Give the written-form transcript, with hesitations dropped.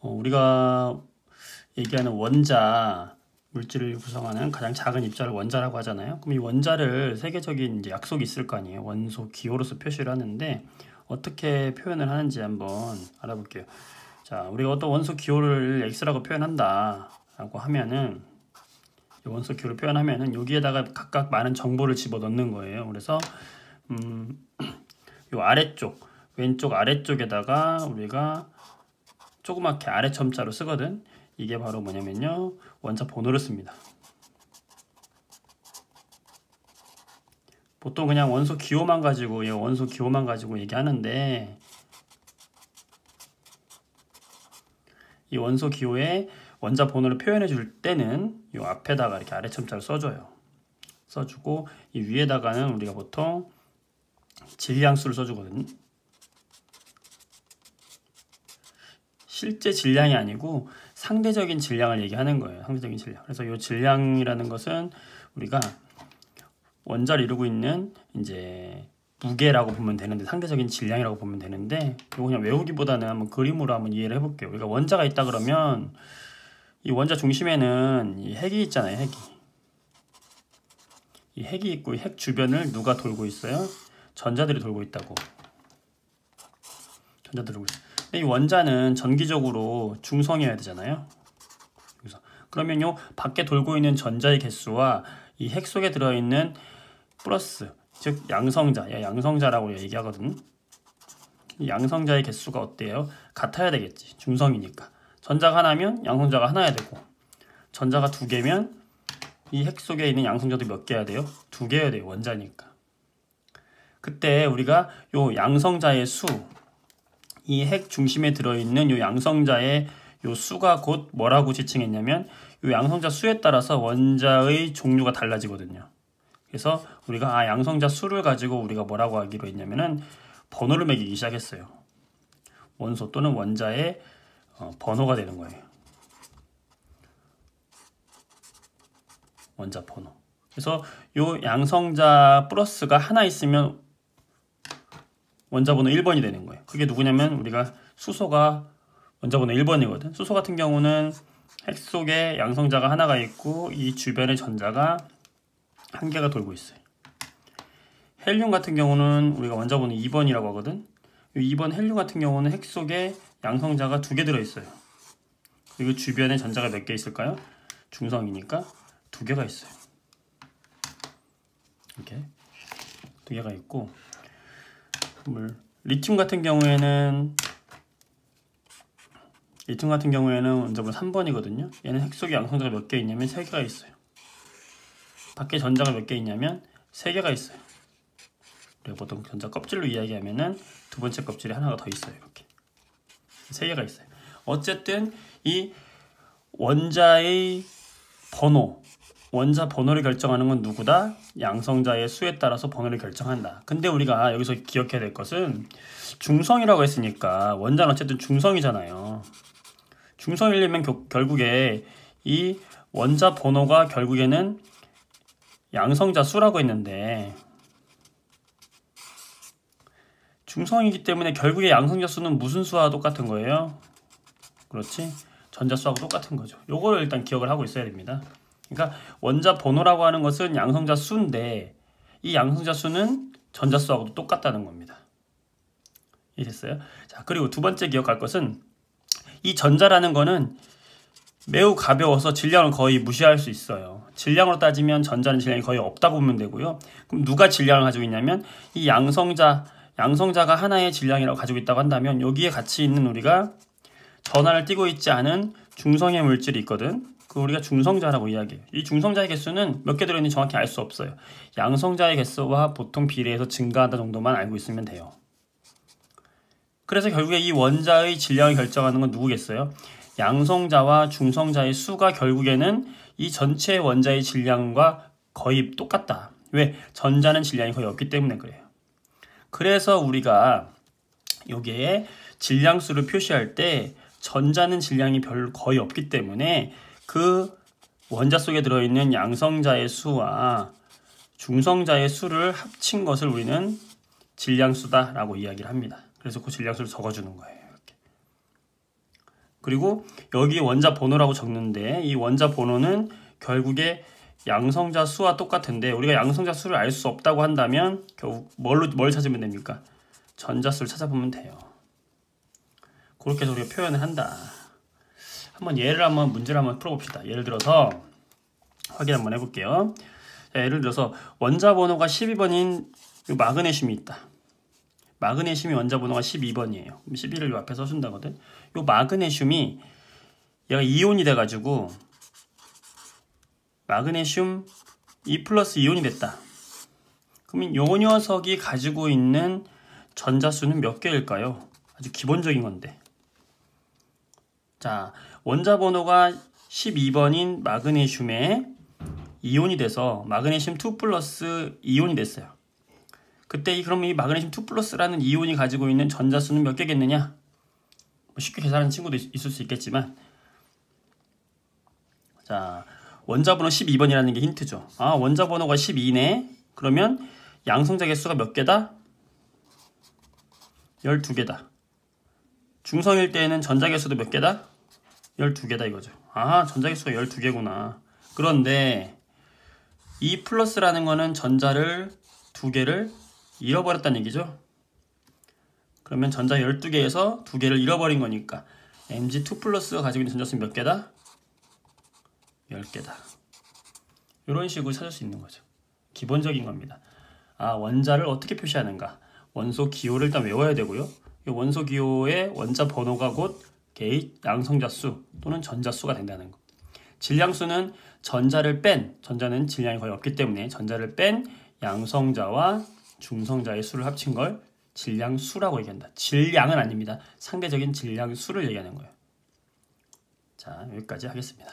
우리가 얘기하는 원자 물질을 구성하는 가장 작은 입자를 원자라고 하잖아요. 그럼 이 원자를 세계적인 이제 약속이 있을 거 아니에요. 원소 기호로서 표시를 하는데 어떻게 표현을 하는지 한번 알아볼게요. 자, 우리가 어떤 원소 기호를 X라고 표현한다 라고 하면은 원소 기호를 표현하면은 여기에다가 각각 많은 정보를 집어넣는 거예요. 그래서 요 아래쪽 왼쪽 아래쪽에다가 우리가 조그맣게 아래 첨자로 쓰거든. 이게 바로 뭐냐면요, 원자 번호를 씁니다. 보통 그냥 원소 기호만 가지고 얘기하는데, 이 원소 기호에 원자 번호를 표현해 줄 때는 이 앞에다가 이렇게 아래 첨자를 써줘요. 써주고 이 위에다가는 우리가 보통 질량수를 써주거든요. 실제 질량이 아니고 상대적인 질량을 얘기하는 거예요. 상대적인 질량. 그래서 이 질량이라는 것은 우리가 원자를 이루고 있는 이제 무게라고 보면 되는데, 상대적인 질량이라고 보면 되는데, 이거 그냥 외우기보다는 한번 그림으로 한번 이해를 해볼게요. 우리가 원자가 있다 그러면 이 원자 중심에는 이 핵이 있잖아요. 핵이. 이 핵이 있고 이 핵 주변을 누가 돌고 있어요? 전자들이 돌고 있다고. 전자들이 돌고 있어요. 근데 이 원자는 전기적으로 중성이어야 되잖아요. 그러면 요 밖에 돌고 있는 전자의 개수와 이 핵 속에 들어있는 플러스, 즉 양성자라고 얘기하거든. 이 양성자의 개수가 어때요? 같아야 되겠지. 중성이니까. 전자가 하나면 양성자가 하나야 되고, 전자가 두 개면 이 핵 속에 있는 양성자도 몇 개야 돼요? 두 개여야 돼요. 원자니까. 그때 우리가 요 양성자의 수, 이 핵 중심에 들어있는 요 양성자의 요 수가 곧 뭐라고 지칭했냐면, 요 양성자 수에 따라서 원자의 종류가 달라지거든요. 그래서 우리가 양성자 수를 가지고 우리가 뭐라고 하기로 했냐면은 번호를 매기기 시작했어요. 원소 또는 원자의 번호가 되는 거예요. 원자 번호. 그래서 요 양성자 플러스가 하나 있으면 원자 번호 1번이 되는 거예요. 그게 누구냐면 우리가 수소가 원자 번호 1번이거든. 수소 같은 경우는 핵 속에 양성자가 하나가 있고 이 주변에 전자가 한 개가 돌고 있어요. 헬륨 같은 경우는 우리가 원자 번호 2번이라고 하거든. 이 2번 헬륨 같은 경우는 핵 속에 양성자가 두 개 들어있어요. 그리고 주변에 전자가 몇 개 있을까요? 중성이니까 두 개가 있어요. 이렇게 두 개가 있고, 리튬 같은 경우에는 원자 번호 3번이거든요. 얘는 핵 속에 양성자가 몇 개 있냐면 3개가 있어요. 밖에 전자가 몇 개 있냐면 3개가 있어요. 그리고 보통 전자 껍질로 이야기하면은 두 번째 껍질에 하나가 더 있어요. 이렇게 3개가 있어요. 어쨌든 이 원자의 번호, 원자 번호를 결정하는 건 누구다? 양성자의 수에 따라서 번호를 결정한다. 근데 우리가 여기서 기억해야 될 것은, 중성이라고 했으니까 원자는 어쨌든 중성이잖아요. 중성이려면 결국에 이 원자 번호가 결국에는 양성자 수라고 했는데, 중성이기 때문에 결국에 양성자 수는 무슨 수와 똑같은 거예요? 그렇지? 전자 수하고 똑같은 거죠. 요걸 일단 기억을 하고 있어야 됩니다. 그러니까 원자 번호라고 하는 것은 양성자 수인데, 이 양성자 수는 전자 수하고도 똑같다는 겁니다. 이해됐어요? 자, 그리고 두 번째 기억할 것은, 이 전자라는 거는 매우 가벼워서 질량을 거의 무시할 수 있어요. 질량으로 따지면 전자는 질량이 거의 없다고 보면 되고요. 그럼 누가 질량을 가지고 있냐면, 이 양성자가 하나의 질량이라고 가지고 있다고 한다면, 여기에 같이 있는 우리가 전하를 띠고 있지 않은 중성의 물질이 있거든. 그 우리가 중성자라고 이야기해요. 이 중성자의 개수는 몇 개 들어있는지 정확히 알 수 없어요. 양성자의 개수와 보통 비례해서 증가한다 정도만 알고 있으면 돼요. 그래서 결국에 이 원자의 질량을 결정하는 건 누구겠어요? 양성자와 중성자의 수가 결국에는 이 전체 원자의 질량과 거의 똑같다. 왜? 전자는 질량이 거의 없기 때문에 그래요. 그래서 우리가 여기에 질량수를 표시할 때 전자는 질량이 거의 없기 때문에 그 원자 속에 들어있는 양성자의 수와 중성자의 수를 합친 것을 우리는 질량수다라고 이야기를 합니다. 그래서 그 질량수를 적어주는 거예요. 이렇게. 그리고 여기 원자 번호라고 적는데 이 원자 번호는 결국에 양성자 수와 똑같은데 우리가 양성자 수를 알 수 없다고 한다면 결국 뭘 찾으면 됩니까? 전자수를 찾아보면 돼요. 그렇게 해서 우리가 표현을 한다. 문제를 한번 풀어봅시다. 예를 들어서 확인 한번 해볼게요. 자, 예를 들어서 원자 번호가 12번인 마그네슘이 있다. 마그네슘이 원자 번호가 12번이에요. 12를 요 앞에 써준다거든. 요 마그네슘이 얘가 이온이 돼가지고 마그네슘 2 플러스 이온이 됐다. 그러면 요 녀석이 가지고 있는 전자수는 몇 개일까요? 아주 기본적인 건데. 자, 원자 번호가 12번인 마그네슘에 이온이 돼서 마그네슘 2 플러스 이온이 됐어요. 그때 그러면 이 마그네슘 2 플러스라는 이온이 가지고 있는 전자수는 몇 개겠느냐? 쉽게 계산하는 친구도 있을 수 있겠지만, 자, 원자 번호 12번이라는 게 힌트죠. 아, 원자 번호가 12네. 그러면 양성자 개수가 몇 개다? 12개다. 중성일 때에는 전자 개수도 몇 개다? 12개다 이거죠. 아, 전자 개수가 12개구나. 그런데 이 플러스라는 거는 전자를 2개를 잃어버렸다는 얘기죠. 그러면 전자 12개에서 2개를 잃어버린 거니까 Mg2 플러스가 가지고 있는 전자수는 몇 개다? 10개다. 이런 식으로 찾을 수 있는 거죠. 기본적인 겁니다. 아, 원자를 어떻게 표시하는가? 원소 기호를 일단 외워야 되고요. 이 원소 기호의 원자 번호가 곧 게이트 양성자수 또는 전자수가 된다는 거. 질량수는 전자는 질량이 거의 없기 때문에 전자를 뺀 양성자와 중성자의 수를 합친 걸 질량수라고 얘기한다. 질량은 아닙니다. 상대적인 질량수를 얘기하는 거예요. 자, 여기까지 하겠습니다.